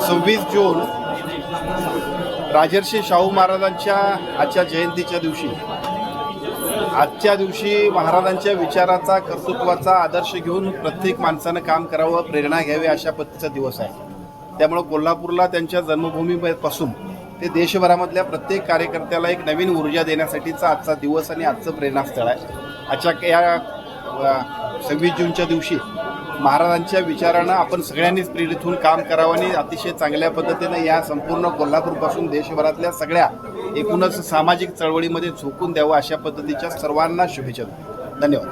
26 जून राजर्षी शाहू महाराजांच्या आजच्या जयंतीच्या दिवशी महाराजांच्या विचाराचा कर्तृत्वाचा आदर्श घेऊन प्रत्येक माणसानं काम करावं, प्रेरणा घ्यावी अशा पद्धतीचा दिवस आहे. त्यामुळं कोल्हापूरला त्यांच्या जन्मभूमीपासून ते देशभरामधल्या प्रत्येक कार्यकर्त्याला एक नवीन ऊर्जा देण्यासाठीचा आजचा दिवस आणि आजचं प्रेरणास्थळ आहे. आजच्या या 26 जूनच्या दिवशी महाराजांच्या विचारानं आपण सगळ्यांनीच प्रेरित होऊन काम करावं आणि अतिशय चांगल्या पद्धतीनं या संपूर्ण कोल्हापूरपासून देशभरातल्या सगळ्या एकूणच सामाजिक चळवळीमध्ये झोकून द्यावं अशा पद्धतीच्या सर्वांना शुभेच्छा. धन्यवाद.